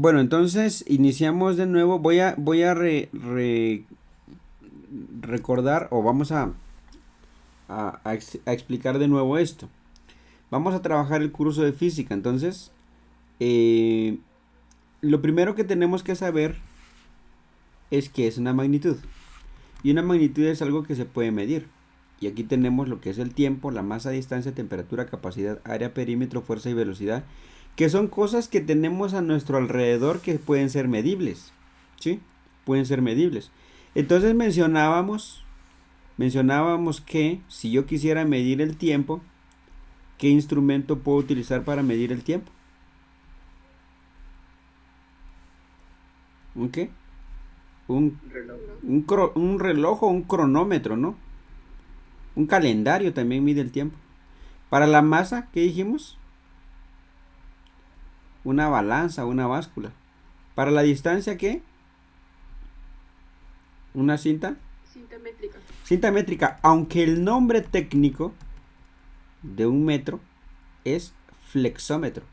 Bueno, entonces iniciamos de nuevo. Voy a recordar o vamos a explicar de nuevo esto. Vamos a trabajar el curso de física. Entonces, eh, lo primero que tenemos que saber es qué es una magnitud. Y una magnitud es algo que se puede medir. Y aquí tenemos lo que es el tiempo, la masa, distancia, temperatura, capacidad, área, perímetro, fuerza y velocidad, que son cosas que tenemos a nuestro alrededor que pueden ser medibles. ¿Sí? Pueden ser medibles. Entonces mencionábamos que si yo quisiera medir el tiempo, ¿qué instrumento puedo utilizar para medir el tiempo? ¿Un qué? Un, un reloj o un cronómetro, ¿no? Un calendario también mide el tiempo. Para la masa, ¿qué dijimos? Una balanza, una báscula. Para la distancia, ¿qué? Una cinta. Cinta métrica. Cinta métrica, aunque el nombre técnico de un metro es flexómetro.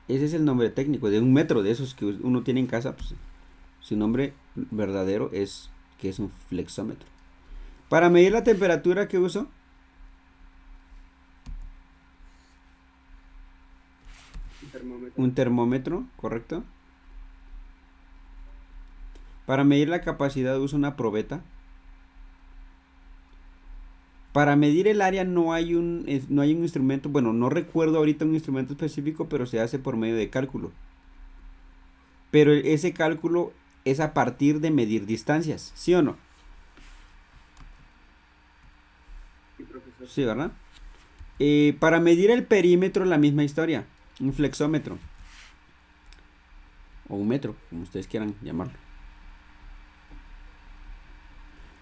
Ese es el nombre técnico de un metro, de esos que uno tiene en casa. Pues, su nombre verdadero es que es un flexómetro. Para medir la temperatura que uso, un termómetro, ¿correcto? Para medir la capacidad uso una probeta. Para medir el área no hay un instrumento, bueno, no recuerdo ahorita un instrumento específico, pero se hace por medio de cálculo. Pero ese cálculo es a partir de medir distancias, ¿sí o no? Sí, profesor. Sí, ¿verdad? Para medir el perímetro, la misma historia, un flexómetro o un metro, como ustedes quieran llamarlo.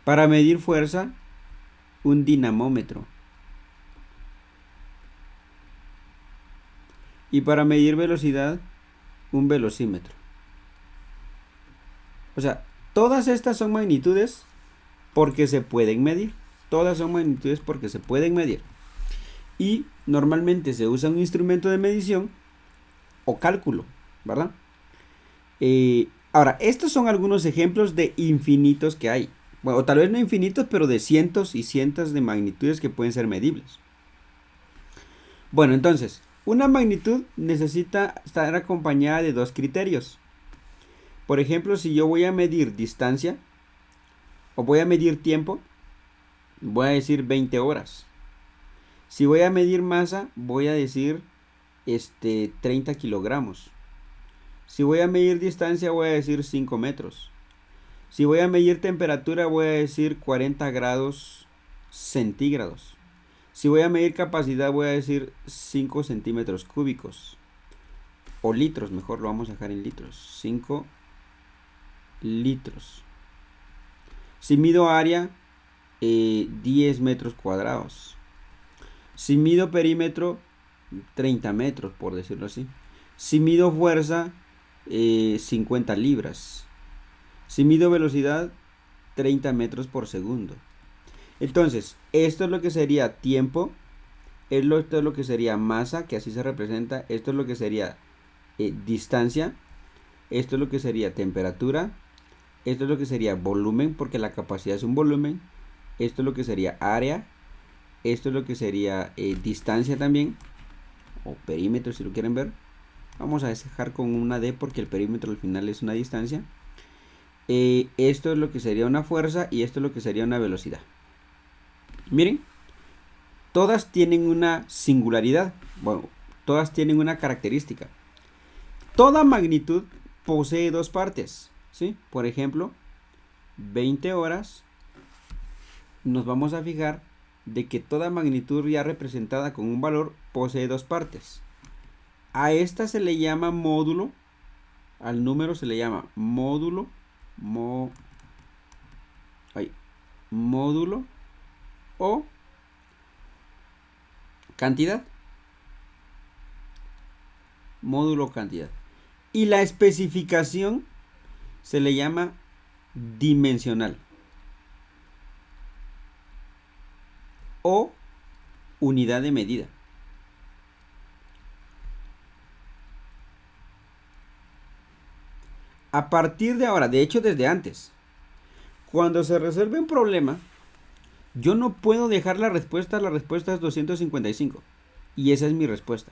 Para medir fuerza, un dinamómetro. Y para medir velocidad, un velocímetro. O sea, todas estas son magnitudes porque se pueden medir. Todas son magnitudes porque se pueden medir. Y normalmente se usa un instrumento de medición o cálculo, ¿verdad? Ahora, estos son algunos ejemplos de infinitos que hay. Bueno, o tal vez no infinitos, pero de cientos y cientos de magnitudes que pueden ser medibles. Bueno, entonces, una magnitud necesita estar acompañada de dos criterios. Por ejemplo, si yo voy a medir distancia o voy a medir tiempo, voy a decir 20 horas. Si voy a medir masa, voy a decir 30 kilogramos. Si voy a medir distancia, voy a decir 5 metros. Si voy a medir temperatura, voy a decir 40 grados centígrados. Si voy a medir capacidad, voy a decir 5 centímetros cúbicos. O litros, mejor lo vamos a dejar en litros. 5 litros. Si mido área, 10 metros cuadrados. Si mido perímetro, 30 metros, por decirlo así. Si mido fuerza, 50 libras. Si mido velocidad, 30 metros por segundo. Entonces, esto es lo que sería tiempo. Esto es lo que sería masa, que así se representa. Esto es lo que sería distancia. Esto es lo que sería temperatura. Esto es lo que sería volumen, porque la capacidad es un volumen. Esto es lo que sería área. Esto es lo que sería distancia también. O perímetro si lo quieren ver. Vamos a dejar con una D porque el perímetro al final es una distancia. Esto es lo que sería una fuerza y esto es lo que sería una velocidad. Miren, todas tienen una singularidad. Bueno, todas tienen una característica. Toda magnitud posee dos partes. ¿Sí? Por ejemplo, 20 horas. Nos vamos a fijar de que toda magnitud ya representada con un valor posee dos partes. A esta se le llama módulo. Al número se le llama módulo. Módulo o cantidad. Módulo o cantidad. Y la especificación se le llama dimensional o unidad de medida. A partir de ahora, de hecho desde antes, cuando se resuelve un problema, yo no puedo dejar la respuesta es 255. Y esa es mi respuesta.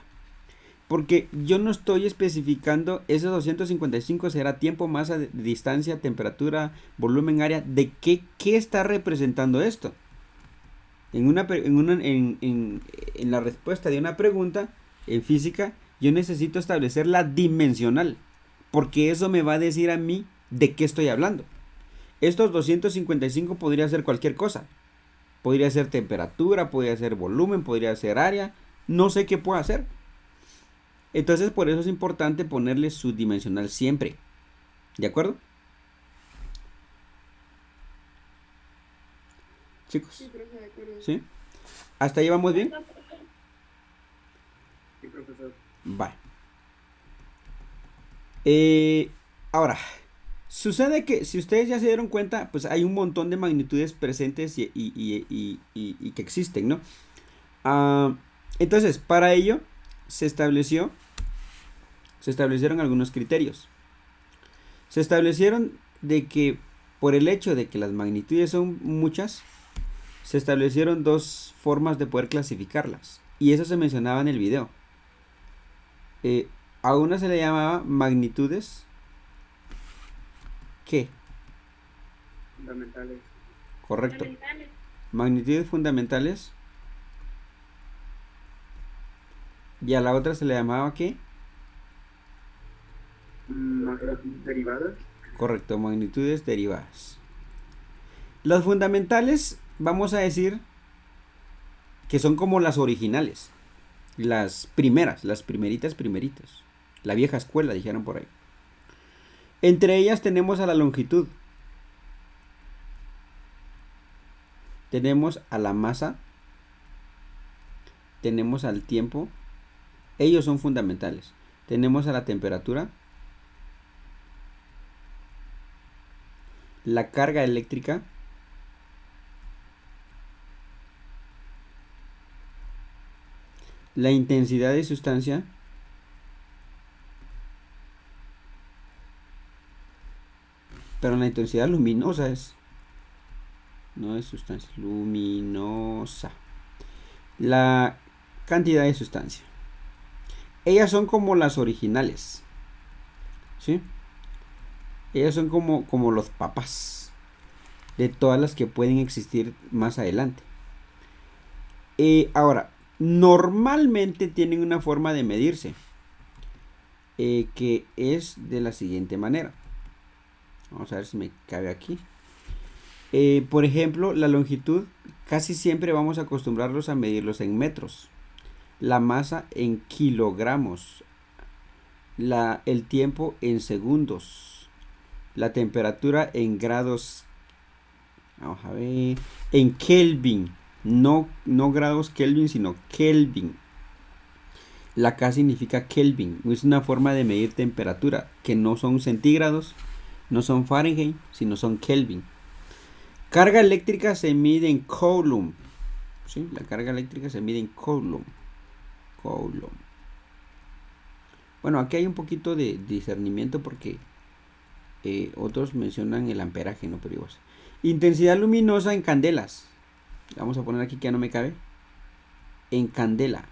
Porque yo no estoy especificando esos 255 será tiempo, masa, distancia, temperatura, volumen, área. ¿De qué está representando esto? En la respuesta de una pregunta en física, yo necesito establecer la dimensional. Porque eso me va a decir a mí de qué estoy hablando. Estos 255 podría ser cualquier cosa. Podría ser temperatura, podría ser volumen, podría ser área. No sé qué puede hacer. Entonces por eso es importante ponerle su dimensional siempre. ¿De acuerdo? Chicos. Sí, profe, de acuerdo. ¿Sí? ¿Hasta ahí vamos bien? Sí, profesor. Vale. Ahora, sucede que si ustedes ya se dieron cuenta, pues hay un montón de magnitudes presentes y que existen, ¿no? Entonces, para ello se establecieron algunos criterios. Se establecieron de que por el hecho de que las magnitudes son muchas, se establecieron dos formas de poder clasificarlas. Y eso se mencionaba en el video. A una se le llamaba magnitudes. ¿Qué? Fundamentales. Correcto. Magnitudes fundamentales. Y a la otra se le llamaba ¿qué? Derivadas. Correcto, magnitudes derivadas. Las fundamentales, vamos a decir que son como las originales. Las primeras, las primeritas. La vieja escuela, dijeron por ahí. Entre ellas tenemos a la longitud. Tenemos a la masa. Tenemos al tiempo. Ellos son fundamentales. Tenemos a la temperatura. La carga eléctrica. La intensidad de sustancia. Pero la intensidad luminosa es. No es sustancia. Luminosa. La cantidad de sustancia. Ellas son como las originales. ¿Sí? Ellas son como los papás de todas las que pueden existir más adelante. Ahora, normalmente tienen una forma de medirse. Que es de la siguiente manera. Vamos a ver si me cabe aquí. Por ejemplo, la longitud casi siempre vamos a acostumbrarlos a medirlos en metros. La masa en kilogramos. El tiempo en segundos. La temperatura en grados. Vamos a ver. En Kelvin. No grados Kelvin, sino Kelvin. La K significa Kelvin. Es una forma de medir temperatura. Que no son centígrados. No son Fahrenheit, sino son Kelvin. Carga eléctrica se mide en Coulomb. ¿Sí? La carga eléctrica se mide en Coulomb. Bueno, aquí hay un poquito de discernimiento porque otros mencionan el amperaje, no, pero igual. Intensidad luminosa en candelas. Vamos a poner aquí que ya no me cabe. En candela.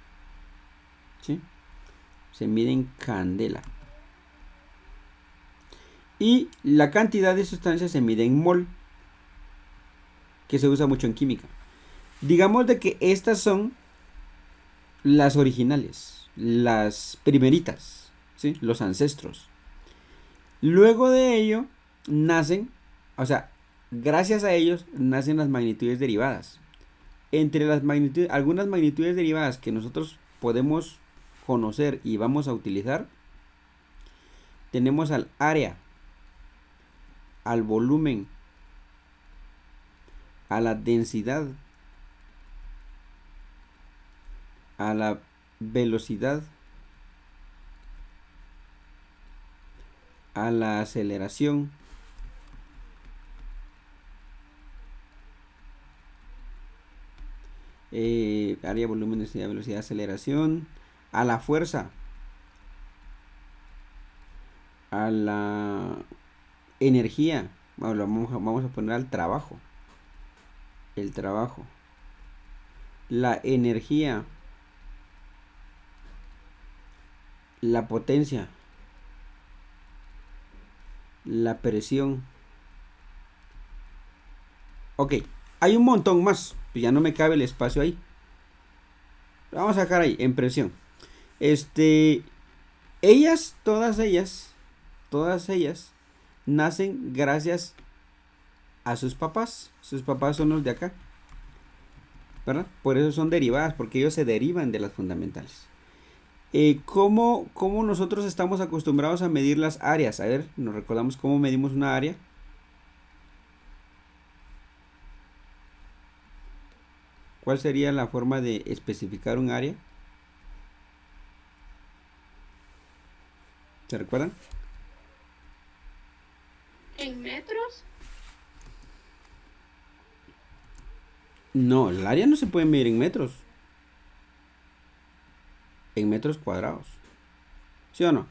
¿Sí? Se mide en candela. Y la cantidad de sustancia se mide en mol, que se usa mucho en química. Digamos de que estas son las originales, las primeritas, ¿sí? Los ancestros. Luego de ello nacen, o sea, gracias a ellos nacen las magnitudes derivadas. Entre las magnitudes, algunas magnitudes derivadas que nosotros podemos conocer y vamos a utilizar, tenemos al área, al volumen, a la densidad, a la velocidad, a la aceleración, área, volumen, densidad, velocidad, aceleración, a la fuerza, a la energía. Bueno, vamos a poner al trabajo. El trabajo. La energía. La potencia. La presión. Ok, hay un montón más. Pues ya no me cabe el espacio ahí. Vamos a sacar ahí, en presión. Ellas, todas ellas, nacen gracias a sus papás. Sus papás son los de acá, ¿verdad? Por eso son derivadas, porque ellos se derivan de las fundamentales. ¿Cómo nosotros estamos acostumbrados a medir las áreas? A ver, nos recordamos cómo medimos una área. ¿Cuál sería la forma de especificar un área? ¿Se recuerdan? ¿En metros? No, el área no se puede medir en metros. En metros cuadrados. ¿Sí o no?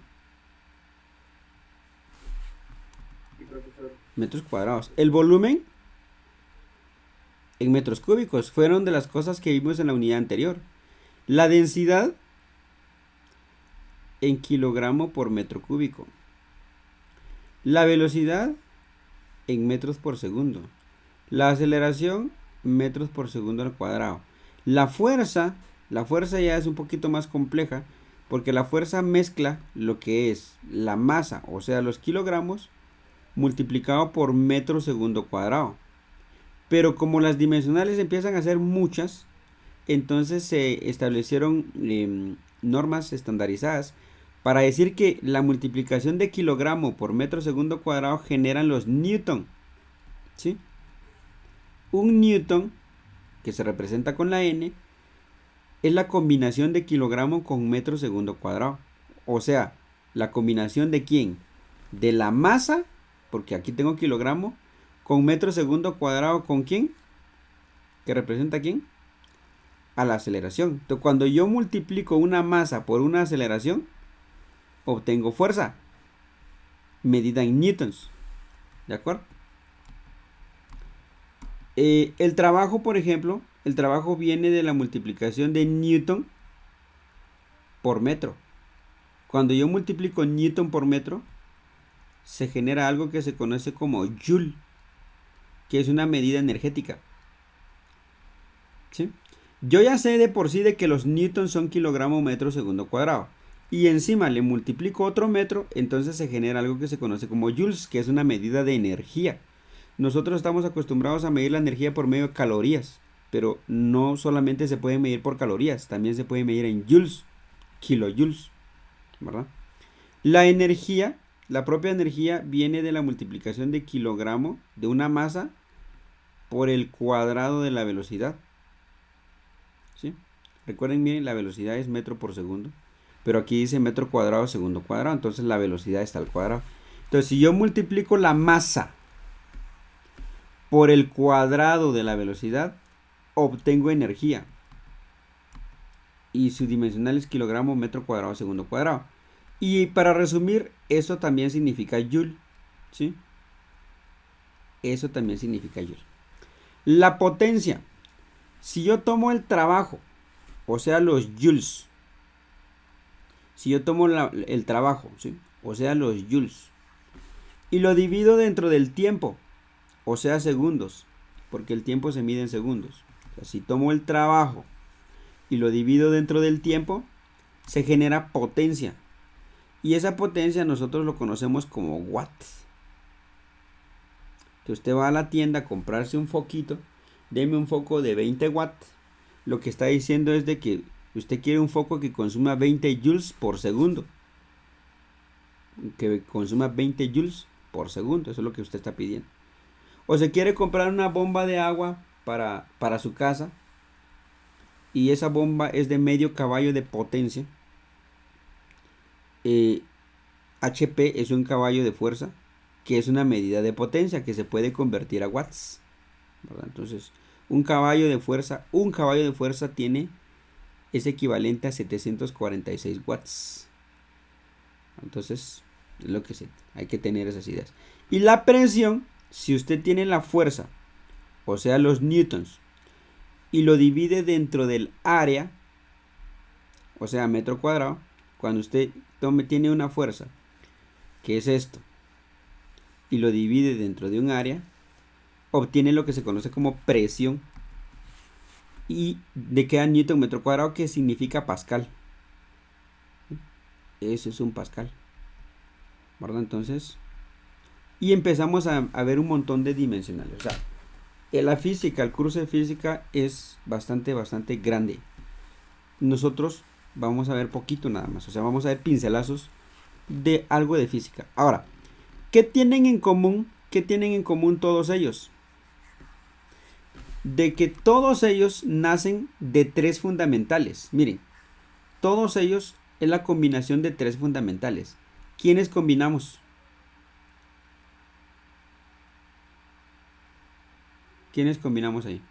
Sí, profesor. Metros cuadrados. El volumen en metros cúbicos. Fueron de las cosas que vimos en la unidad anterior. La densidad en kilogramo por metro cúbico. La velocidad en metros por segundo. La aceleración metros por segundo al cuadrado. La fuerza ya es un poquito más compleja porque la fuerza mezcla lo que es la masa, o sea, los kilogramos, multiplicado por metro segundo cuadrado. Pero como las dimensionales empiezan a ser muchas, entonces se establecieron normas estandarizadas para decir que la multiplicación de kilogramo por metro segundo cuadrado generan los newton. ¿Sí? Un newton, que se representa con la n, es la combinación de kilogramo con metro segundo cuadrado. O sea, la combinación de quién? De la masa, porque aquí tengo kilogramo, con metro segundo cuadrado, ¿con quién? ¿Que representa a quién? A la aceleración. Entonces, cuando yo multiplico una masa por una aceleración, obtengo fuerza medida en newtons. ¿De acuerdo? El trabajo, por ejemplo, el trabajo viene de la multiplicación de newton por metro. Cuando yo multiplico newton por metro, se genera algo que se conoce como joule, que es una medida energética. ¿Sí? Yo ya sé de por sí de que los newtons son kilogramo metro segundo cuadrado. Y encima le multiplico otro metro, entonces se genera algo que se conoce como joules, que es una medida de energía. Nosotros estamos acostumbrados a medir la energía por medio de calorías, pero no solamente se puede medir por calorías, también se puede medir en joules, kilojoules, ¿verdad? La energía, la propia energía viene de la multiplicación de kilogramo de una masa por el cuadrado de la velocidad. ¿Sí? Recuerden bien, la velocidad es metro por segundo, pero aquí dice metro cuadrado segundo cuadrado, entonces la velocidad está al cuadrado. Entonces, si yo multiplico la masa por el cuadrado de la velocidad, obtengo energía. Y su dimensional es kilogramo metro cuadrado segundo cuadrado. Y para resumir, eso también significa joule. ¿Sí? Eso también significa joule. La potencia. Si yo tomo el trabajo, o sea, los joules. Si yo tomo el trabajo, ¿sí? O sea, los joules. Y lo divido dentro del tiempo, o sea, segundos, porque el tiempo se mide en segundos. O sea, si tomo el trabajo y lo divido dentro del tiempo, se genera potencia. Y esa potencia nosotros lo conocemos como watts. Entonces usted va a la tienda a comprarse un foquito, deme un foco de 20 watts. Lo que está diciendo es de que usted quiere un foco que consuma 20 joules por segundo. Que consuma 20 joules por segundo, eso es lo que usted está pidiendo. O se quiere comprar una bomba de agua para su casa y esa bomba es de medio caballo de potencia. HP es un caballo de fuerza, que es una medida de potencia que se puede convertir a watts, ¿verdad? Entonces, un caballo de fuerza es equivalente a 746 watts. Entonces, Es lo que hay que tener esas ideas. Y la presión, si usted tiene la fuerza, o sea, los newtons, y lo divide dentro del área, o sea, metro cuadrado, cuando usted tiene una fuerza, que es esto, y lo divide dentro de un área, obtiene lo que se conoce como presión. Y de queda newton metro cuadrado, que significa pascal. Eso es un pascal, ¿verdad? Entonces, y empezamos a ver un montón de dimensionales. O sea, la física, el curso de física es bastante grande. Nosotros vamos a ver poquito nada más. O sea, vamos a ver pincelazos de algo de física. Ahora, ¿qué tienen en común? ¿Qué tienen en común todos ellos? De que todos ellos nacen de tres fundamentales. Miren, todos ellos es la combinación de tres fundamentales. ¿Quiénes combinamos? ¿Quiénes combinamos ahí?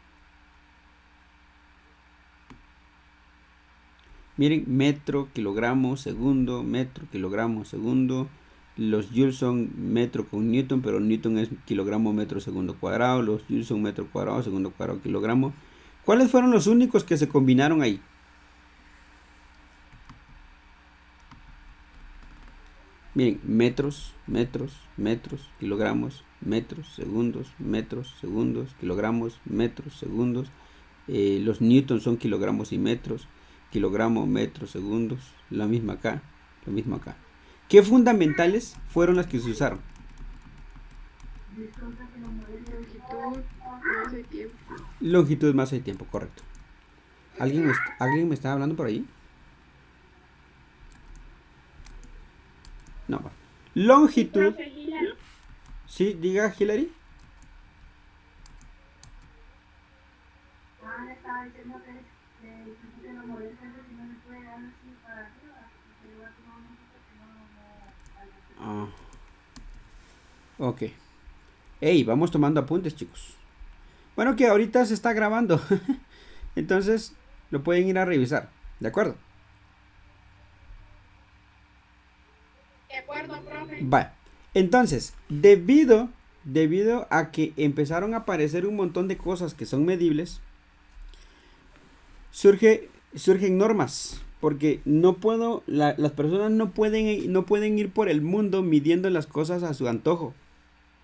Miren, metro, kilogramo, segundo, metro, kilogramo, segundo. Los joules son metro con newton, pero newton es kilogramo, metro, segundo cuadrado. Los joules son metro cuadrado, segundo cuadrado, kilogramo. ¿Cuáles fueron los únicos que se combinaron ahí? Miren, metros, kilogramos, metros, segundos, kilogramos, metros, segundos. Los newtons son kilogramos y metros, kilogramo, metros, segundos. Lo mismo acá, lo mismo acá. ¿Qué fundamentales fueron las que se usaron? Longitud, masa y tiempo. Longitud, masa y tiempo, correcto. ¿Alguien me está hablando por ahí? No. Longitud. Profe Hilary, Sí, diga Hilary. Estaba diciendo que los modelos si no se puede dar así para arriba, porque igual que no, Ok. Ey, vamos tomando apuntes, chicos. Bueno, que ahorita se está grabando. Entonces, lo pueden ir a revisar. ¿De acuerdo? de acuerdo, profe. Vale. Entonces, debido a que empezaron a aparecer un montón de cosas que son medibles, surgen normas. Porque las personas no pueden ir por el mundo midiendo las cosas a su antojo.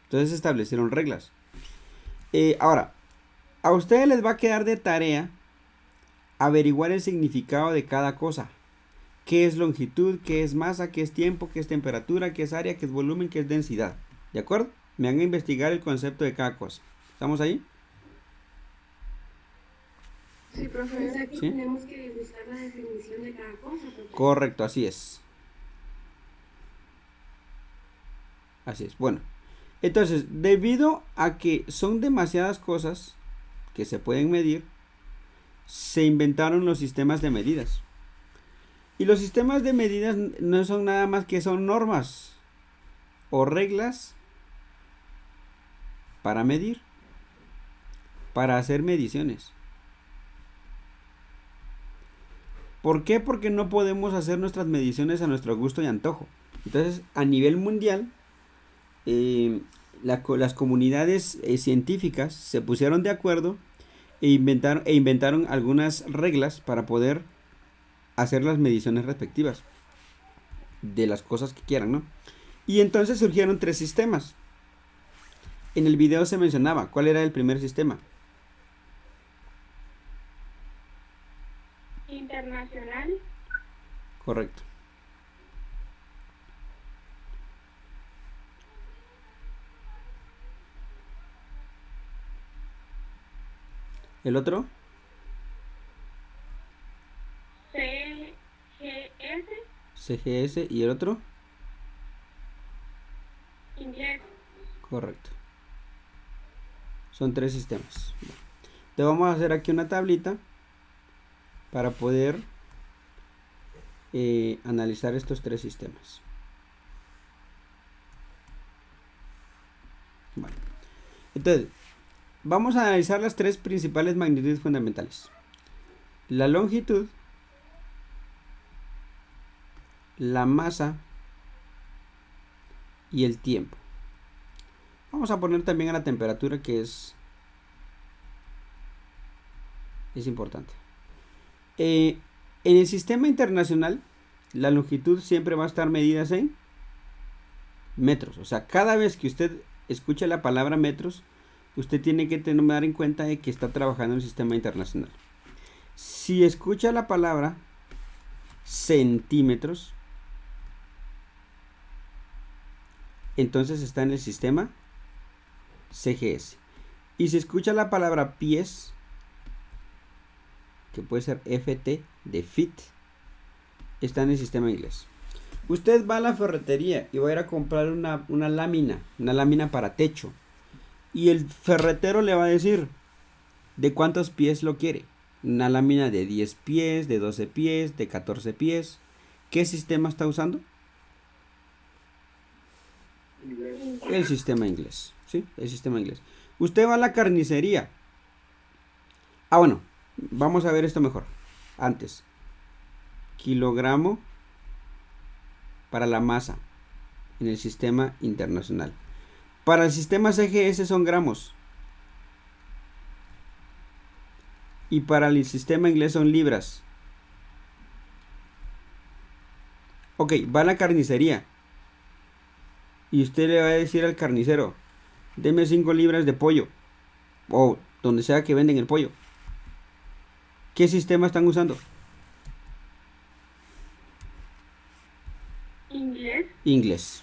Entonces se establecieron reglas. Ahora, a ustedes les va a quedar de tarea averiguar el significado de cada cosa. ¿Qué es longitud? ¿Qué es masa? ¿Qué es tiempo? ¿Qué es temperatura? ¿Qué es área? ¿Qué es volumen? ¿Qué es densidad? ¿De acuerdo? Me van a investigar el concepto de cada cosa. ¿Estamos ahí? Sí, O profe. sea, que ¿Sí? tenemos que buscar la definición de cada cosa. Correcto, así es. Así es. Bueno, entonces, debido a que son demasiadas cosas que se pueden medir, se inventaron los sistemas de medidas. Y los sistemas de medidas no son nada más que son normas o reglas para medir, para hacer mediciones. ¿Por qué? Porque no podemos hacer nuestras mediciones a nuestro gusto y antojo. Entonces, a nivel mundial, las comunidades científicas se pusieron de acuerdo e inventaron algunas reglas para poder hacer las mediciones respectivas de las cosas que quieran, ¿no? Y entonces surgieron tres sistemas. En el video se mencionaba cuál era el primer sistema. Internacional, Correcto. ¿El otro? CGS, CGS. ¿Y el otro? inglés. Correcto. Son tres sistemas. Te vamos a hacer aquí una tablita para poder analizar estos tres sistemas. Bueno. Entonces, vamos a analizar las tres principales magnitudes fundamentales. La longitud, la masa y el tiempo. Vamos a poner también a la temperatura, que es importante. En el sistema internacional, la longitud siempre va a estar medida en metros. O sea, cada vez que usted escuche la palabra metros, usted tiene que tener en cuenta de que está trabajando en un sistema internacional. Si escucha la palabra centímetros, entonces está en el sistema CGS. Y si escucha la palabra pies, que puede ser FT de fit, está en el sistema inglés. Usted va a la ferretería y va a ir a comprar una lámina para techo. Y el ferretero le va a decir de cuántos pies lo quiere. Una lámina de 10 pies, de 12 pies, de 14 pies. ¿Qué sistema está usando? Inglés. El sistema inglés. ¿Sí? El sistema inglés. Usted va a la carnicería. Bueno, vamos a ver esto mejor. Antes. Kilogramo para la masa en el sistema internacional. Para el sistema CGS son gramos. Y para el sistema inglés son libras. Ok, va a la carnicería. Y usted le va a decir al carnicero, deme 5 libras de pollo. O donde sea que venden el pollo. ¿Qué sistema están usando? Inglés. Inglés.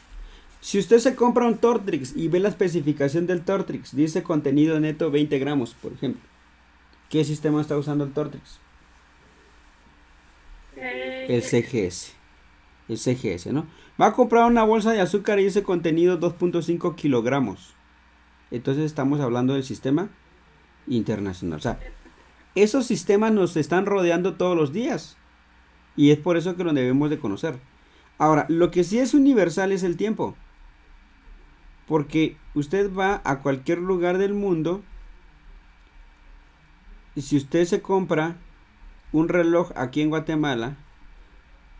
Si usted se compra un Tortrix y ve la especificación del Tortrix, dice contenido neto 20 gramos, por ejemplo. ¿Qué sistema está usando el Tortrix? El CGS. El CGS, ¿no? Va a comprar una bolsa de azúcar y dice contenido 2.5 kilogramos. Entonces estamos hablando del sistema internacional. O sea, esos sistemas nos están rodeando todos los días. Y es por eso que lo debemos de conocer. Ahora, lo que sí es universal es el tiempo. Porque usted va a cualquier lugar del mundo y si usted se compra un reloj aquí en Guatemala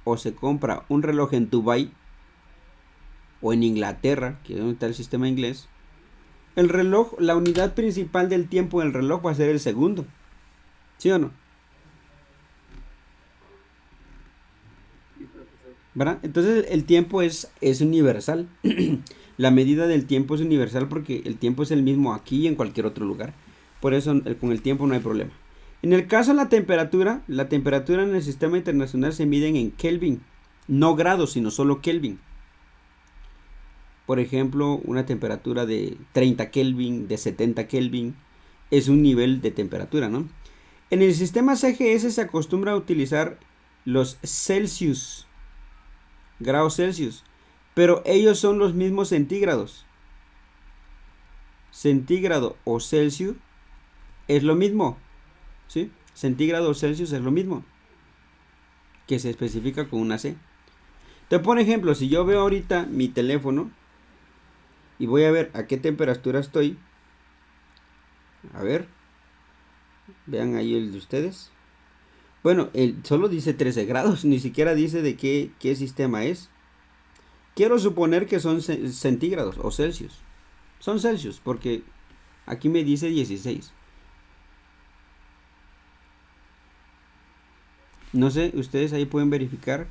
o se compra un reloj en Dubái o en Inglaterra, que es donde está el sistema inglés, el reloj, la unidad principal del tiempo del reloj va a ser el segundo. ¿Sí o no? Sí, profesor. ¿Verdad? Entonces el tiempo es universal. La medida del tiempo es universal porque el tiempo es el mismo aquí y en cualquier otro lugar. Por eso con el tiempo no hay problema. En el caso de la temperatura en el sistema internacional se miden en Kelvin. No grados, sino solo Kelvin. Por ejemplo, una temperatura de 30 Kelvin, de 70 Kelvin, es un nivel de temperatura, ¿no? En el sistema CGS se acostumbra a utilizar los Celsius, grados Celsius, pero ellos son los mismos centígrados. Centígrado o Celsius es lo mismo, ¿sí? Centígrado o Celsius es lo mismo, que se especifica con una C. Entonces, por ejemplo, si yo veo ahorita mi teléfono y voy a ver a qué temperatura estoy, a ver, vean ahí el de ustedes. Bueno, solo dice 13 grados, ni siquiera dice de qué sistema es. Quiero suponer que son centígrados o Celsius. Son Celsius porque aquí me dice 16. No sé, ustedes ahí pueden verificar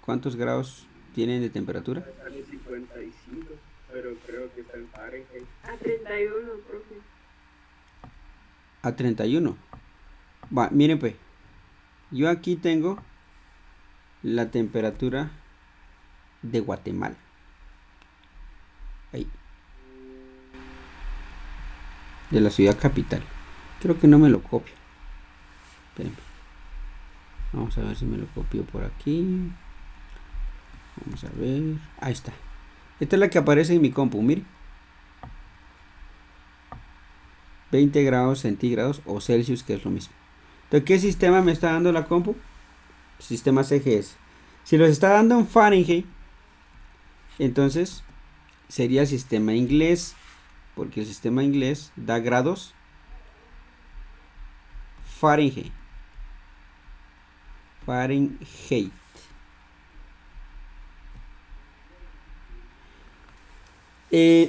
cuántos grados tienen de temperatura. Sale 55, pero creo que está en Fahrenheit. A 31, profe. A 31. Va, miren pues. Yo aquí tengo la temperatura de Guatemala. Ahí. De la ciudad capital. Creo que no me lo copio. Espérenme. Vamos a ver si me lo copio por aquí. Vamos a ver. Ahí está. Esta es la que aparece en mi compu, miren. 20 grados centígrados o Celsius, que es lo mismo. Entonces, ¿qué sistema me está dando la compu? Sistema CGS. Si los está dando en Fahrenheit, entonces sería el sistema inglés, porque el sistema inglés da grados Fahrenheit. Fahrenheit.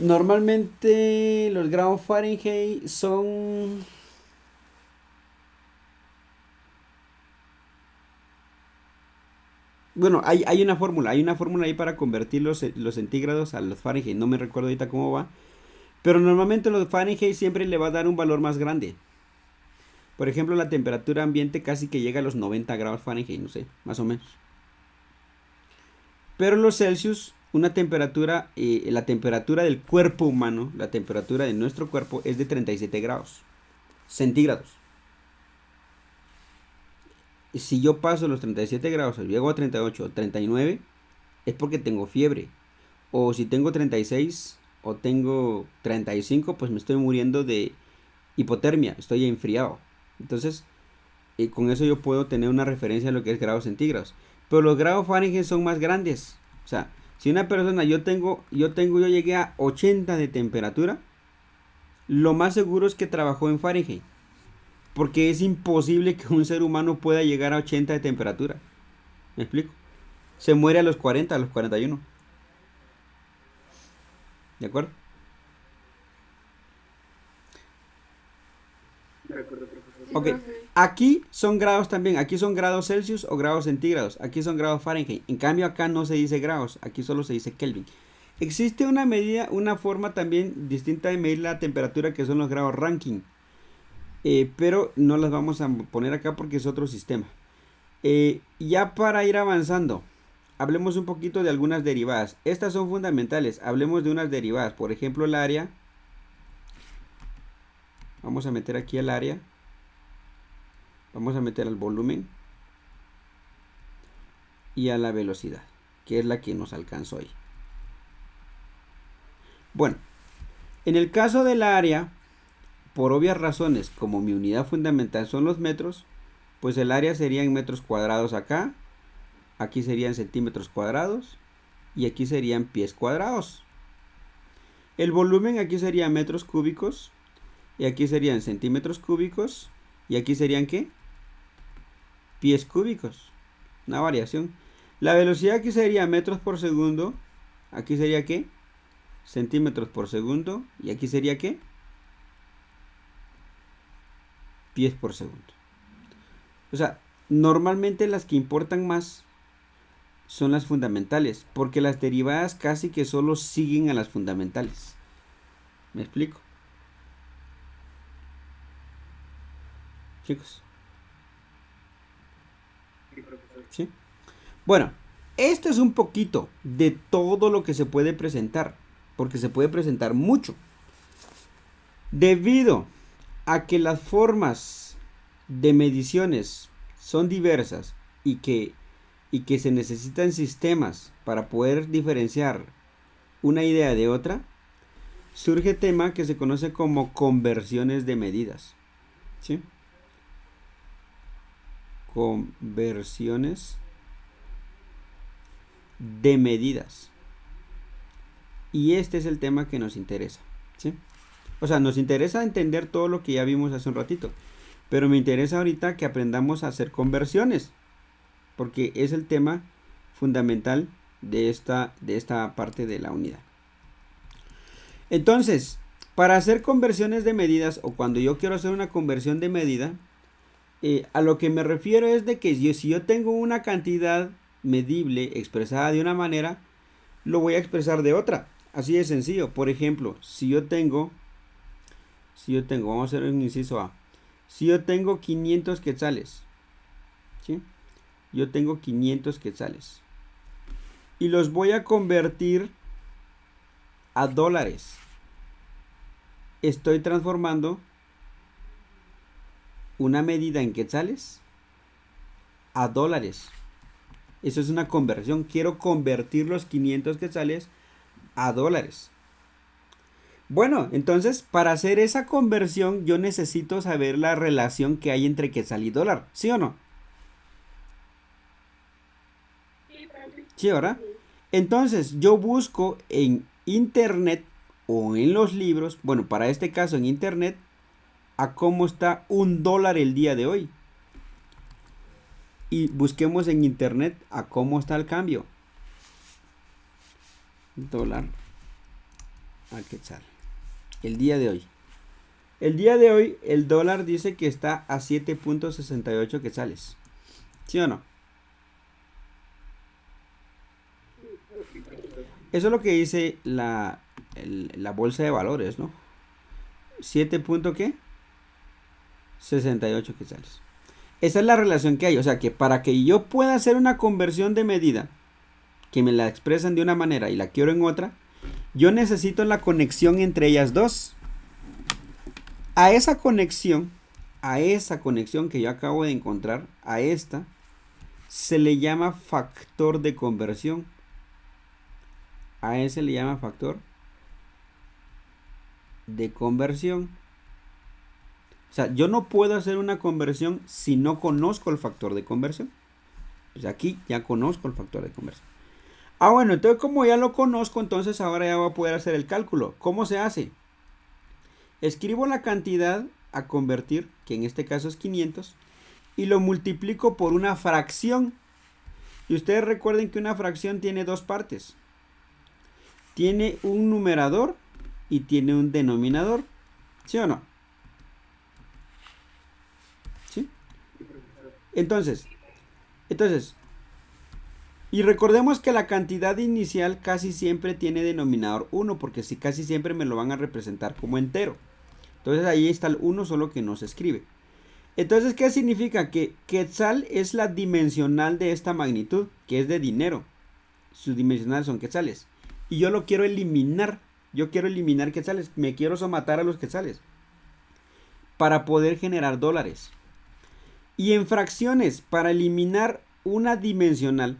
Normalmente los grados Fahrenheit son... Bueno, hay una fórmula, ahí para convertir los centígrados a los Fahrenheit. No me recuerdo ahorita cómo va. Pero normalmente los Fahrenheit siempre le va a dar un valor más grande. Por ejemplo, la temperatura ambiente casi que llega a los 90 grados Fahrenheit, no sé, más o menos. Pero los Celsius, una temperatura, la temperatura del cuerpo humano, la temperatura de nuestro cuerpo es de 37 grados centígrados. Si yo paso los 37 grados, llego a 38 o 39, es porque tengo fiebre. O si tengo 36 o tengo 35, pues me estoy muriendo de hipotermia, estoy enfriado. Entonces, con eso yo puedo tener una referencia a lo que es grados centígrados. Pero los grados Fahrenheit son más grandes. O sea, si una persona, yo llegué a 80 de temperatura, lo más seguro es que trabajó en Fahrenheit. Porque es imposible que un ser humano pueda llegar a 80 de temperatura. ¿Me explico? Se muere a los 40, a los 41. ¿De acuerdo? De acuerdo, profesor. Sí, Ok, profe. aquí son grados también, aquí son grados Celsius o grados centígrados, aquí son grados Fahrenheit. En cambio acá no se dice grados, aquí solo se dice Kelvin. Existe una medida, una forma también distinta de medir la temperatura que son los grados Rankine. Pero no las vamos a poner acá porque es otro sistema. Ya para ir avanzando, hablemos un poquito de algunas derivadas. Estas son fundamentales, hablemos de unas derivadas. Por ejemplo, el área. Vamos a meter aquí el área. Vamos a meter al volumen. Y a la velocidad, que es la que nos alcanzó hoy. Bueno, en el caso del área, por obvias razones, como mi unidad fundamental son los metros, pues el área sería en metros cuadrados acá, aquí serían centímetros cuadrados y aquí serían pies cuadrados. El volumen aquí sería metros cúbicos y aquí serían centímetros cúbicos y aquí serían ¿qué? Pies cúbicos, una variación. La velocidad aquí sería metros por segundo, aquí sería ¿qué? Centímetros por segundo y aquí sería ¿qué? Pies por segundo. O sea, normalmente las que importan más son las fundamentales, porque las derivadas casi que solo siguen a las fundamentales. ¿Me explico? Chicos. Sí, profesor. ¿Sí? Bueno, esto es un poquito de todo lo que se puede presentar, porque se puede presentar mucho. Debido a que las formas de mediciones son diversas y que se necesitan sistemas para poder diferenciar una idea de otra, surge tema que se conoce como conversiones de medidas. ¿Sí? Conversiones de medidas. Y este es el tema que nos interesa. ¿Sí? O sea, nos interesa entender todo lo que ya vimos hace un ratito. Pero me interesa ahorita que aprendamos a hacer conversiones. Porque es el tema fundamental de esta parte de la unidad. Entonces, para hacer conversiones de medidas o cuando yo quiero hacer una conversión de medida, a lo que me refiero es de que si yo tengo una cantidad medible expresada de una manera, lo voy a expresar de otra. Así de sencillo. Por ejemplo, si yo tengo, vamos a hacer un inciso A. Si yo tengo 500 quetzales, ¿sí? Yo tengo 500 quetzales. Y los voy a convertir a dólares. Estoy transformando una medida en quetzales a dólares. Eso es una conversión. Quiero convertir los 500 quetzales a dólares. Bueno, entonces para hacer esa conversión yo necesito saber la relación que hay entre quetzal y dólar. ¿Sí o no? Sí, profe. Sí, ¿verdad? Entonces yo busco en internet o en los libros, bueno, para este caso en internet, a cómo está un dólar el día de hoy. Y busquemos en internet a cómo está el cambio. Dólar. al quetzal. El día de hoy. El día de hoy el dólar dice que está a 7.68 quetzales. ¿Sí o no? Eso es lo que dice la bolsa de valores, ¿no? 7. ¿Qué? 68 quetzales. Esa es la relación que hay. O sea que para que yo pueda hacer una conversión de medida, que me la expresan de una manera y la quiero en otra, yo necesito la conexión entre ellas dos. A esa conexión que yo acabo de encontrar, a esta, se le llama factor de conversión. A ese le llama factor de conversión. O sea, yo no puedo hacer una conversión si no conozco el factor de conversión. Pues aquí ya conozco el factor de conversión. Ah, bueno, entonces como ya lo conozco, entonces ahora ya voy a poder hacer el cálculo. ¿Cómo se hace? Escribo la cantidad a convertir, que en este caso es 500, y lo multiplico por una fracción. Y ustedes recuerden que una fracción tiene dos partes. Tiene un numerador y tiene un denominador. ¿Sí o no? ¿Sí? Entonces, y recordemos que la cantidad inicial casi siempre tiene denominador 1, porque si casi siempre me lo van a representar como entero. Entonces ahí está el 1, solo que no se escribe. Entonces, ¿qué significa? Que quetzal es la dimensional de esta magnitud, que es de dinero. Sus dimensionales son quetzales. Y yo lo quiero eliminar. Yo quiero eliminar quetzales. Me quiero somatar a los quetzales. Para poder generar dólares. Y en fracciones, para eliminar una dimensional.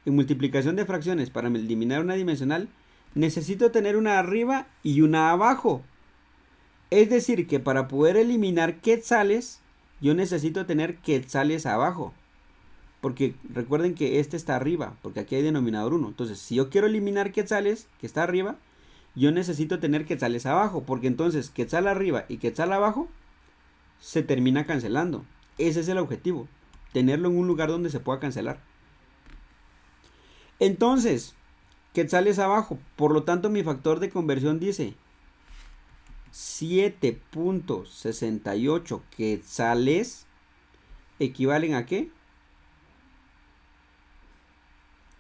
En multiplicación de fracciones, para eliminar una dimensional, necesito tener una arriba y una abajo. Es decir, que para poder eliminar quetzales, yo necesito tener quetzales abajo. Porque recuerden que este está arriba, porque aquí hay denominador 1. Entonces, si yo quiero eliminar quetzales, que está arriba, yo necesito tener quetzales abajo. Porque entonces, quetzal arriba y quetzal abajo, se termina cancelando. Ese es el objetivo. Tenerlo en un lugar donde se pueda cancelar. Entonces, quetzales abajo. Por lo tanto, mi factor de conversión dice 7.68 quetzales equivalen ¿a qué?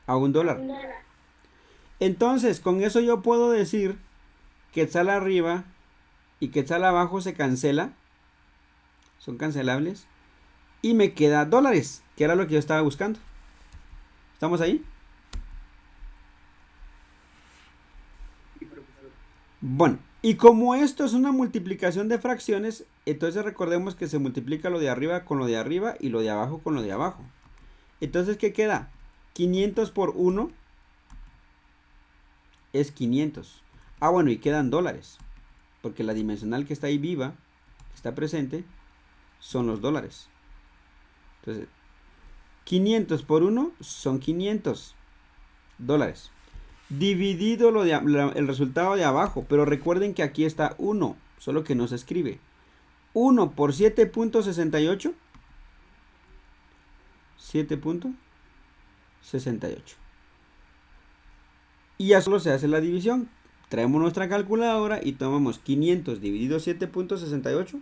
A $1. Entonces, con eso yo puedo decir quetzal arriba y quetzal abajo se cancela. Son cancelables. Y me queda dólares, que era lo que yo estaba buscando. ¿Estamos ahí? Bueno, y como esto es una multiplicación de fracciones, entonces recordemos que se multiplica lo de arriba con lo de arriba y lo de abajo con lo de abajo. Entonces, ¿qué queda? 500 por 1 es 500. Ah, bueno, y quedan dólares. Porque la dimensional que está ahí viva, que está presente, son los dólares. Entonces, 500 por 1 son 500 dólares. Dividido el resultado de abajo. Pero recuerden que aquí está 1, solo que no se escribe. 1 por 7.68. 7.68. Y ya solo se hace la división. Traemos nuestra calculadora y tomamos 500 dividido 7.68.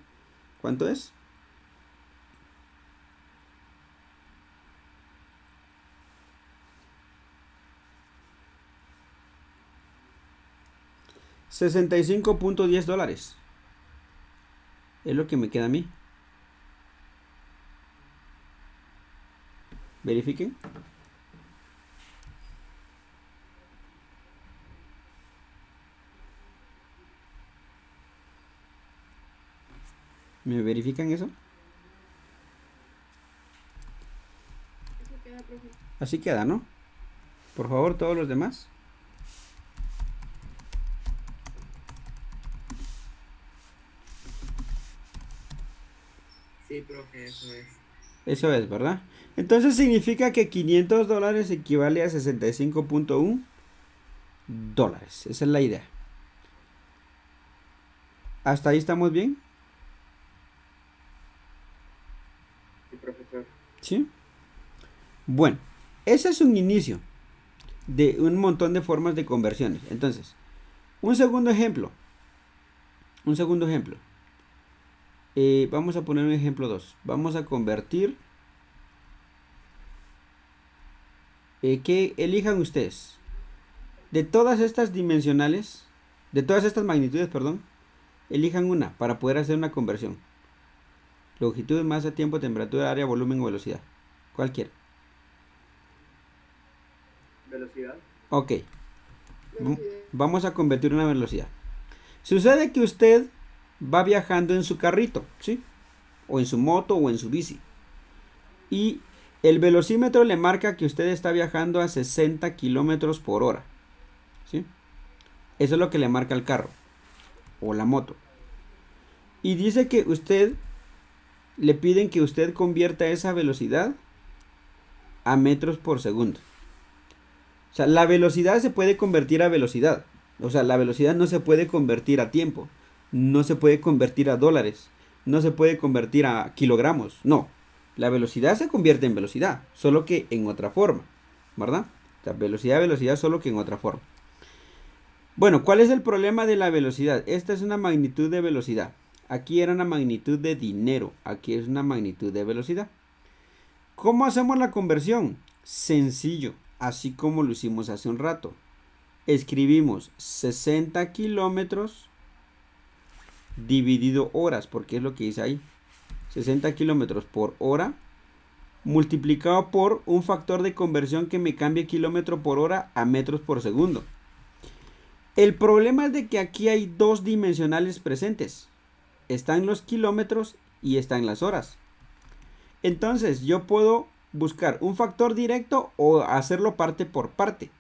¿Cuánto es? $65.10. Es lo que me queda a mí. Verifiquen. ¿Me verifican eso? Así queda, ¿no? Por favor, todos los demás. Sí, profe, eso es. Eso es, ¿verdad? Entonces significa que $500 equivale a 65.1 dólares. Esa es la idea. ¿Hasta ahí estamos bien? Sí, profesor. ¿Sí? Bueno, ese es un inicio de un montón de formas de conversiones. Entonces, Un segundo ejemplo. Un segundo ejemplo. Vamos a poner un ejemplo 2. Vamos a convertir. Que elijan ustedes. De todas estas dimensionales, de todas estas magnitudes, perdón, elijan una para poder hacer una conversión. Longitud, masa, tiempo, temperatura, área, volumen o velocidad. Cualquiera. Velocidad. Ok. Velocidad. Vamos a convertir una velocidad. Sucede que usted va viajando en su carrito, ¿sí? O en su moto o en su bici. Y el velocímetro le marca que usted está viajando a 60 kilómetros por hora, ¿sí? Eso es lo que le marca el carro o la moto. Y dice que usted le piden que usted convierta esa velocidad a metros por segundo. O sea, la velocidad se puede convertir a velocidad. O sea, la velocidad no se puede convertir a tiempo. No se puede convertir a dólares. No se puede convertir a kilogramos. No. La velocidad se convierte en velocidad. Solo que en otra forma. ¿Verdad? O sea, velocidad, velocidad, solo que en otra forma. Bueno, ¿cuál es el problema de la velocidad? Esta es una magnitud de velocidad. Aquí era una magnitud de dinero. Aquí es una magnitud de velocidad. ¿Cómo hacemos la conversión? Sencillo. Así como lo hicimos hace un rato. Escribimos 60 kilómetros dividido horas, porque es lo que dice ahí. 60 kilómetros por hora multiplicado por un factor de conversión que me cambie kilómetro por hora a metros por segundo. El problema es de que aquí hay dos dimensionales presentes. Están los kilómetros y están las horas. Entonces yo puedo buscar un factor directo o hacerlo parte por parte.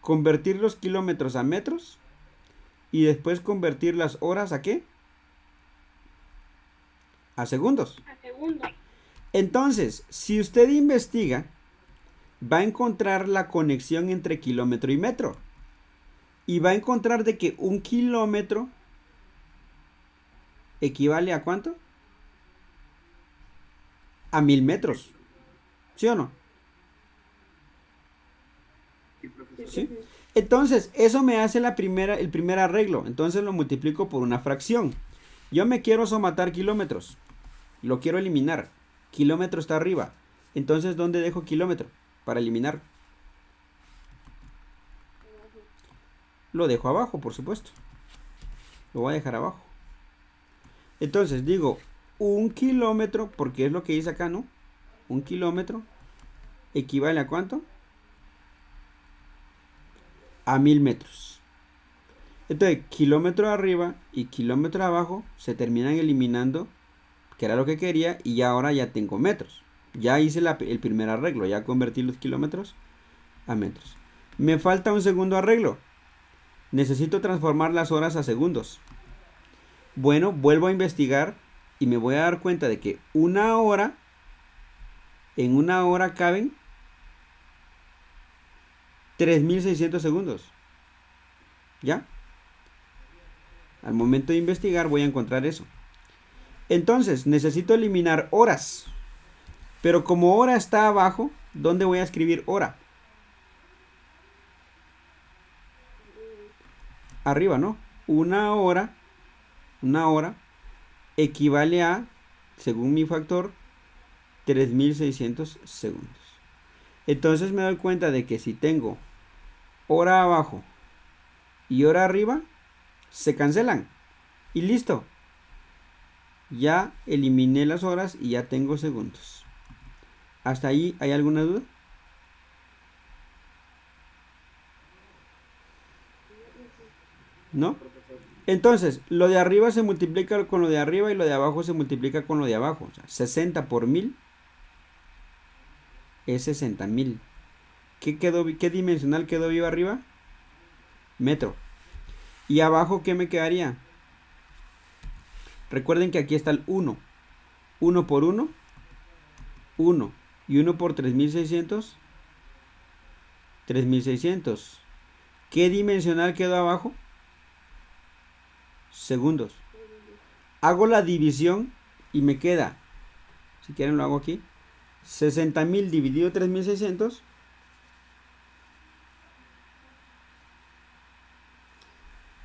Convertir los kilómetros a metros y después convertir las horas ¿a qué? A segundos. A segundos. Entonces, si usted investiga, va a encontrar la conexión entre kilómetro y metro. Y va a encontrar de que un kilómetro equivale a ¿cuánto? A 1000 metros. ¿Sí o no? Sí, profesor. ¿Sí? Entonces, eso me hace el primer arreglo. Entonces lo multiplico por una fracción. Yo me quiero somatar kilómetros. Lo quiero eliminar. Kilómetro está arriba. Entonces, ¿dónde dejo kilómetro? Para eliminar. Lo dejo abajo, por supuesto. Lo voy a dejar abajo. Entonces, digo, un kilómetro, porque es lo que dice acá, ¿no? Un kilómetro equivale a ¿cuánto? A 1000 metros. Entonces, kilómetro arriba y kilómetro abajo se terminan eliminando, que era lo que quería, y ahora ya tengo metros. Ya hice el primer arreglo, ya convertí los kilómetros a metros. Me falta un segundo arreglo. Necesito transformar las horas a segundos. Bueno, vuelvo a investigar y me voy a dar cuenta de que en una hora caben 3600 segundos. ¿Ya? Al momento de investigar voy a encontrar eso. Entonces, necesito eliminar horas. Pero como hora está abajo, ¿dónde voy a escribir hora? Arriba, ¿no? Una hora equivale a, según mi factor, 3600 segundos. Entonces me doy cuenta de que si tengo hora abajo y hora arriba, se cancelan. Y listo. Ya eliminé las horas y ya tengo segundos. ¿Hasta ahí hay alguna duda? ¿No? Profesor. Entonces, lo de arriba se multiplica con lo de arriba y lo de abajo se multiplica con lo de abajo. O sea, 60 por 1000 es 60.000. ¿Qué dimensional quedó viva arriba? Metro. ¿Y abajo qué me quedaría? Recuerden que aquí está el 1. 1 por 1, 1. Y 1 por 3600, 3600. ¿Qué dimensional quedó abajo? Segundos. Hago la división y me queda, si quieren lo hago aquí, 60.000 dividido 3600.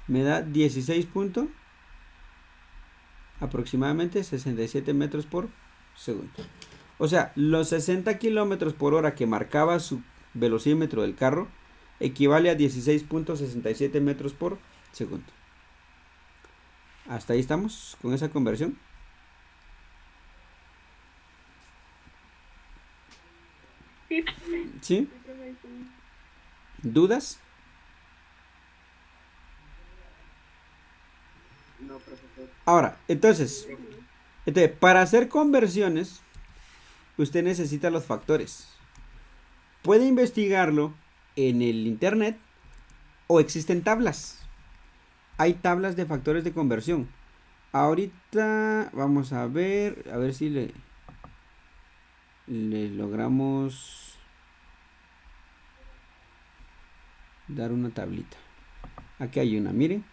me da 16 puntos, aproximadamente 67 metros por segundo. O sea, los 60 kilómetros por hora que marcaba su velocímetro del carro equivale a 16.67 metros por segundo. Hasta ahí estamos con esa conversión. Sí. ¿Sí? ¿Dudas? No, profesor. Ahora, entonces, para hacer conversiones, usted necesita los factores. Puede investigarlo en el internet o existen tablas. Hay tablas de factores de conversión. Ahorita vamos a ver si le logramos dar una tablita. Aquí hay una, miren.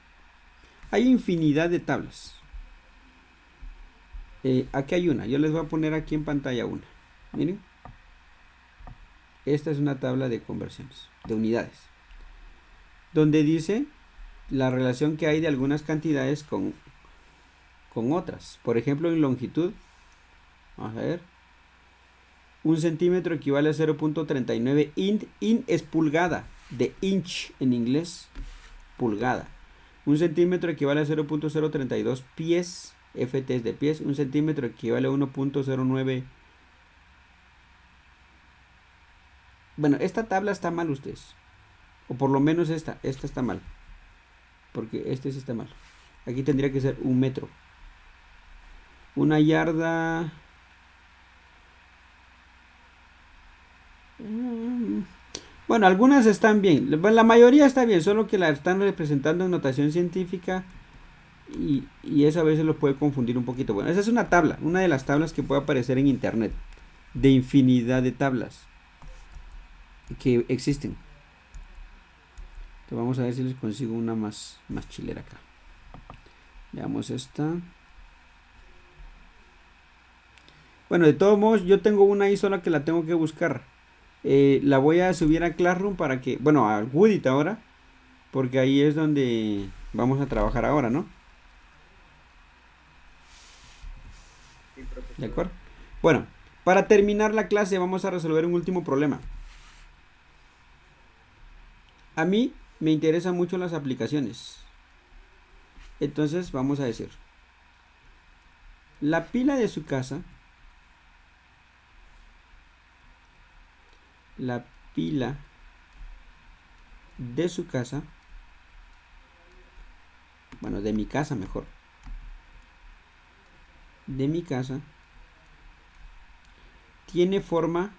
Hay infinidad de tablas. Aquí hay una. Yo les voy a poner aquí en pantalla una. Miren. Esta es una tabla de conversiones, de unidades, donde dice la relación que hay de algunas cantidades con otras. Por ejemplo, en longitud, vamos a ver, 1 centímetro equivale a 0.39 int. Int es pulgada, de inch en inglés, pulgada. 1 centímetro equivale a 0.032 pies, ft es de pies. 1 centímetro equivale a 1.09. Bueno, esta tabla está mal, ustedes. O por lo menos esta está mal. Porque este sí está mal. Aquí tendría que ser 1 metro. Una yarda. Bueno, algunas están bien. La mayoría está bien, solo que la están representando en notación científica. Y eso a veces lo puede confundir un poquito. Bueno, esa es una tabla. Una de las tablas que puede aparecer en internet. De infinidad de tablas que existen. Entonces vamos a ver si les consigo una más chilera acá. Veamos esta. Bueno, de todos modos yo tengo una ahí sola que la tengo que buscar. La voy a subir a Classroom para que, bueno, a Woodit ahora, porque ahí es donde vamos a trabajar ahora, ¿no? Sí, profesor. ¿De acuerdo? Bueno, para terminar la clase vamos a resolver un último problema. A mí me interesan mucho las aplicaciones. Entonces vamos a decir, la pila de su casa, bueno, de mi casa mejor, de mi casa, tiene forma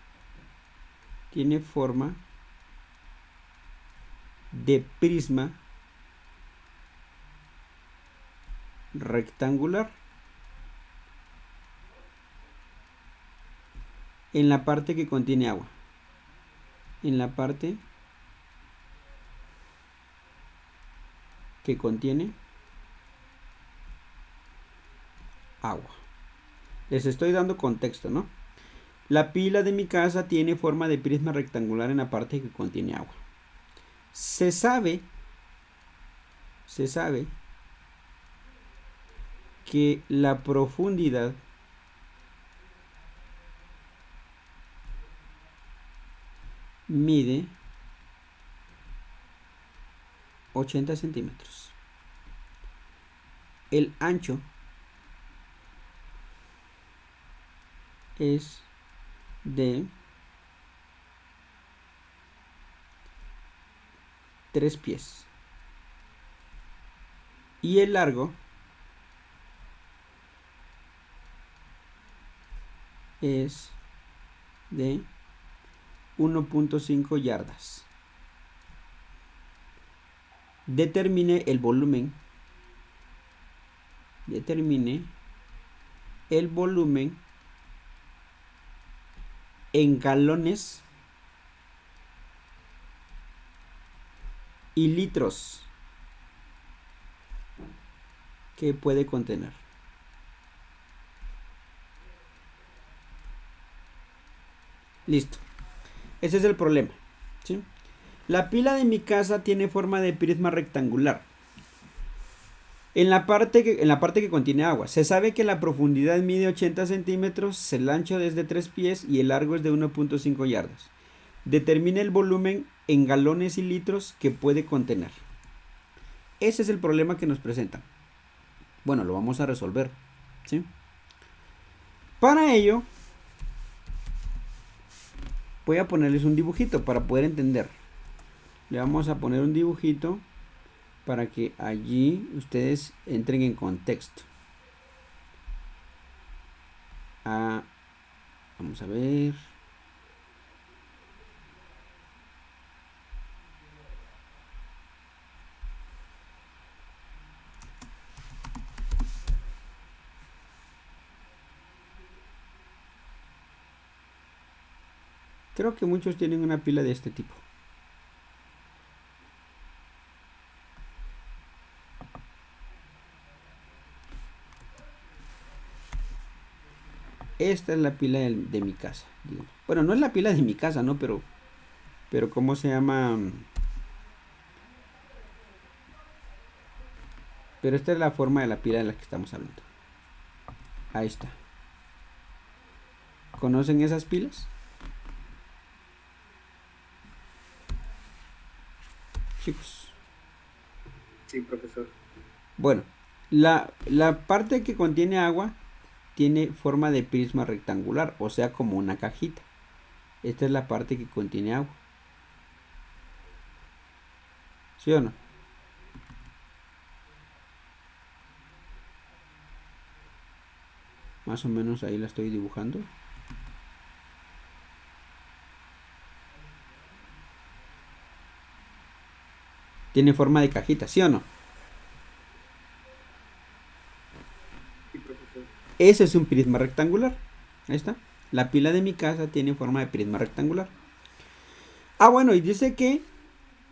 de prisma rectangular en la parte que contiene agua. En la parte que contiene agua. Les estoy dando contexto, ¿no? La pila de mi casa tiene forma de prisma rectangular en la parte que contiene agua. Se sabe que la profundidad mide 80 centímetros. El ancho es de 3 pies. Y el largo es de 1.5 yardas. Determine el volumen. En galones y litros que puede contener. Listo. Ese es el problema, ¿sí? La pila de mi casa tiene forma de prisma rectangular. En la parte que contiene agua, se sabe que la profundidad mide 80 centímetros, el ancho es de 3 pies y el largo es de 1.5 yardas. Determina el volumen en galones y litros que puede contener. Ese es el problema que nos presentan. Bueno, lo vamos a resolver, ¿sí? Para ello, voy a ponerles un dibujito para poder entender. Le vamos a poner un dibujito para que allí ustedes entren en contexto. Vamos a ver. Creo que muchos tienen una pila de este tipo. Esta es la pila de mi casa, digo. Bueno, no es la pila de mi casa, ¿no? Pero ¿cómo se llama? Pero esta es la forma de la pila de la que estamos hablando. Ahí está. ¿Conocen esas pilas? Chicos. Sí, profesor. Bueno, la parte que contiene agua tiene forma de prisma rectangular, o sea, como una cajita. Esta es la parte que contiene agua. ¿Sí o no? Más o menos ahí la estoy dibujando. Tiene forma de cajita, ¿sí o no? Sí, profesor. Ese es un prisma rectangular. Ahí está. La pila de mi casa tiene forma de prisma rectangular. Bueno, y dice que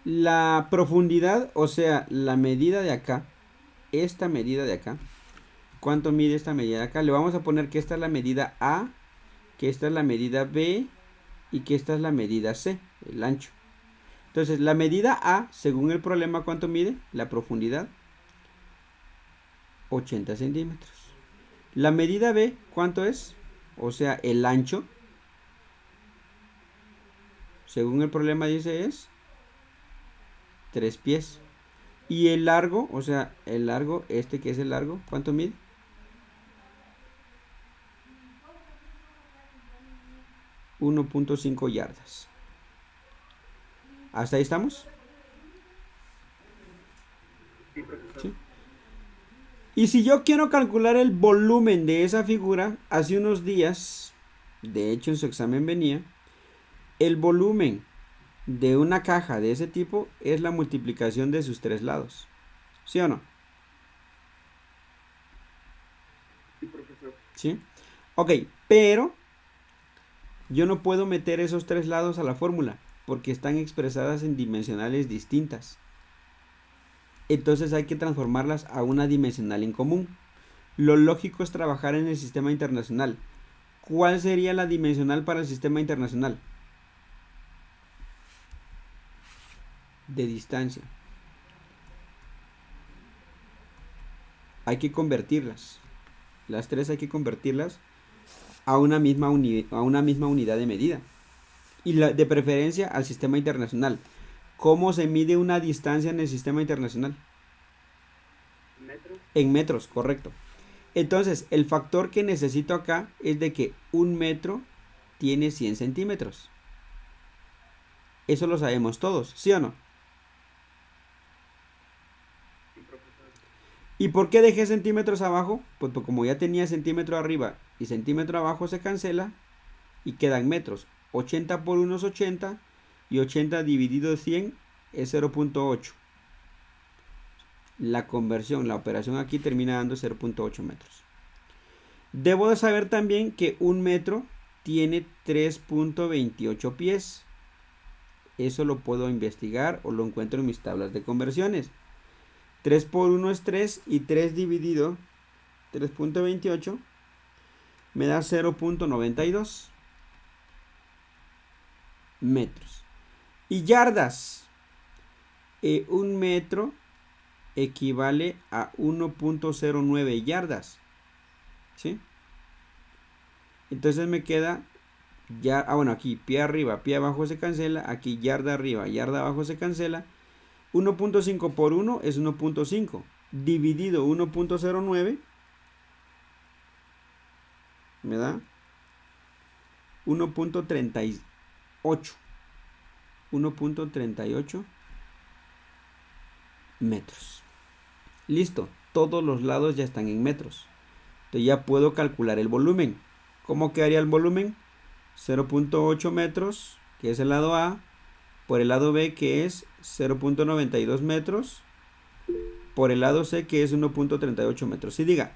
la profundidad, o sea, la medida de acá, esta medida de acá, ¿cuánto mide esta medida de acá? Le vamos a poner que esta es la medida A, que esta es la medida B y que esta es la medida C, el ancho. Entonces, la medida A, según el problema, ¿cuánto mide? La profundidad, 80 centímetros. La medida B, ¿cuánto es? O sea, el ancho, según el problema dice es 3 pies. Y el largo, o sea, el largo, este que es el largo, ¿cuánto mide? 1.5 yardas. ¿Hasta ahí estamos? Sí, profesor. ¿Sí? Y si yo quiero calcular el volumen de esa figura, hace unos días, de hecho en su examen venía, el volumen de una caja de ese tipo es la multiplicación de sus 3 lados. ¿Sí o no? Sí, profesor. ¿Sí? Ok, pero yo no puedo meter esos 3 lados a la fórmula porque están expresadas en dimensionales distintas. Entonces hay que transformarlas a una dimensional en común. Lo lógico es trabajar en el sistema internacional. ¿Cuál sería la dimensional para el sistema internacional? De distancia. Hay que convertirlas. Las 3 hay que convertirlas a una misma unidad de medida. Y de preferencia al sistema internacional. ¿Cómo se mide una distancia en el sistema internacional? ¿Metros? En metros, correcto. Entonces, el factor que necesito acá es de que un metro tiene 100 centímetros. Eso lo sabemos todos, ¿sí o no? Sí, profesor. ¿Y por qué dejé centímetros abajo? Pues como ya tenía centímetro arriba y centímetro abajo se cancela y quedan metros. 80 por 1 es 80 y 80 dividido 100 es 0.8. La conversión, la operación aquí termina dando 0.8 metros. Debo de saber también que un metro tiene 3.28 pies. Eso lo puedo investigar o lo encuentro en mis tablas de conversiones. 3 por 1 es 3 y 3 dividido 3.28 me da 0.92 metros. Y yardas. Un metro equivale a 1.09 yardas. ¿Sí? Entonces me queda ya, bueno, aquí pie arriba, pie abajo se cancela, aquí yarda arriba, yarda abajo se cancela. 1.5 por 1 es 1.5, dividido 1.09 me da 1.38. 1.38 metros. Listo, todos los lados ya están en metros. Entonces ya puedo calcular el volumen. ¿Cómo quedaría el volumen? 0.8 metros, que es el lado A, por el lado B, que es 0.92 metros, por el lado C, que es 1.38 metros. Sí, diga.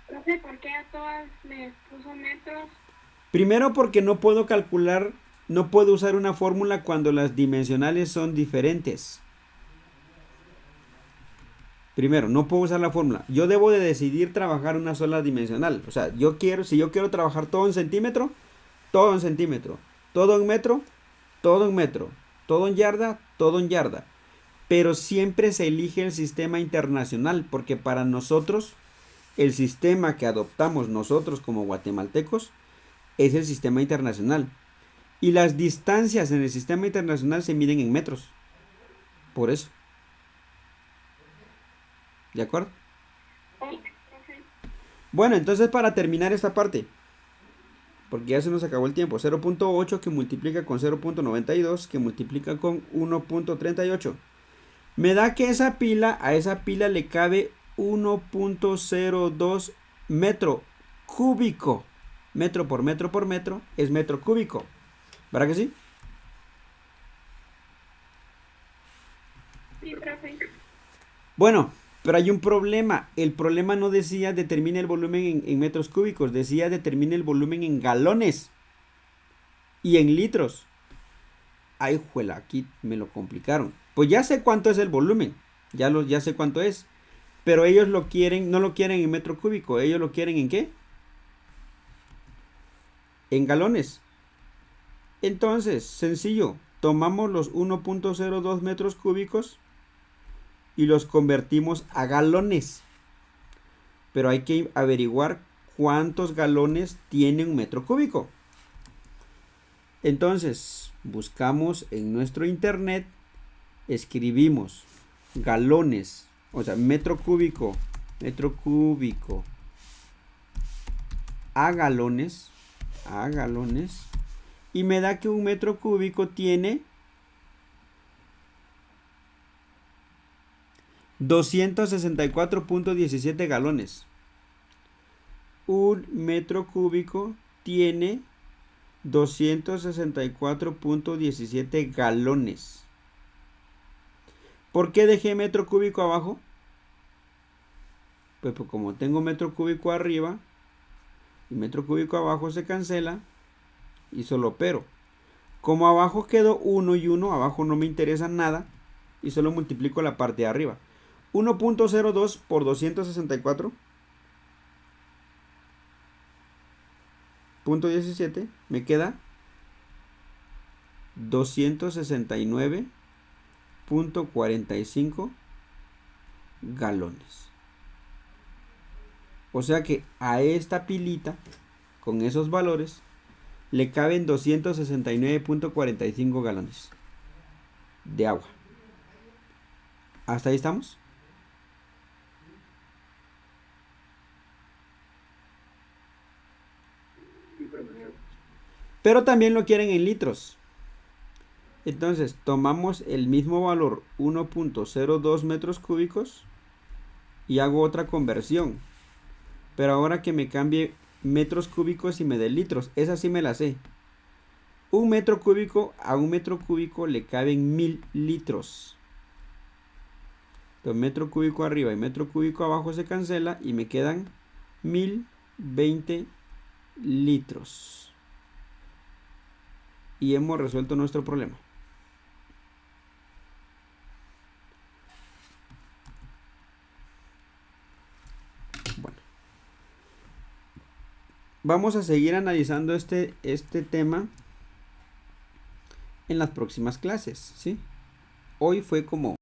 Profe, ¿por qué a todas me puso metros? Primero porque no puedo calcular, no puedo usar una fórmula cuando las dimensionales son diferentes. Primero, no puedo usar la fórmula. Yo debo de decidir trabajar una sola dimensional. O sea, si yo quiero trabajar todo en centímetro, todo en centímetro. Todo en metro, todo en metro. Todo en yarda, todo en yarda. Pero siempre se elige el sistema internacional, porque para nosotros, el sistema que adoptamos nosotros como guatemaltecos es el sistema internacional. Y las distancias en el sistema internacional se miden en metros. Por eso. ¿De acuerdo? Ok, profe. Bueno, entonces para terminar esta parte, porque ya se nos acabó el tiempo, 0.8 que multiplica con 0.92 que multiplica con 1.38. Me da que a esa pila le cabe 1.02 metro cúbico. Metro por metro es metro cúbico. ¿Verdad que sí? Sí, profe. Bueno, pero hay un problema. El problema no decía determina el volumen en metros cúbicos, decía determina el volumen en galones y en litros. Ay, juela, aquí me lo complicaron. Pues ya sé cuánto es el volumen, ya sé cuánto es, pero ellos no lo quieren en metro cúbico, ellos lo quieren ¿en qué? En galones. Entonces, sencillo, tomamos los 1.02 metros cúbicos y los convertimos a galones. Pero hay que averiguar cuántos galones tiene un metro cúbico. Entonces, buscamos en nuestro internet, escribimos galones, o sea, metro cúbico a galones, y me da que un metro cúbico tiene 264.17 galones. Un metro cúbico tiene 264.17 galones. ¿Por qué dejé metro cúbico abajo? Pues como tengo metro cúbico arriba y metro cúbico abajo se cancela y solo pero. Como abajo quedó 1 y 1, abajo no me interesa nada y solo multiplico la parte de arriba. 1.02 por 264.17 me queda 269.45 galones. O sea que a esta pilita con esos valores le caben 269.45 galones de agua. ¿Hasta ahí estamos? Pero también lo quieren en litros. Entonces tomamos el mismo valor 1.02 metros cúbicos y hago otra conversión. Pero ahora que me cambie metros cúbicos y me dé litros. Esa sí me la sé. Un metro cúbico a un metro cúbico le caben 1000 litros. Entonces metro cúbico arriba y metro cúbico abajo se cancela y me quedan 1020 litros. Y hemos resuelto nuestro problema. Bueno. Vamos a seguir analizando este tema en las próximas clases, ¿sí? Hoy fue como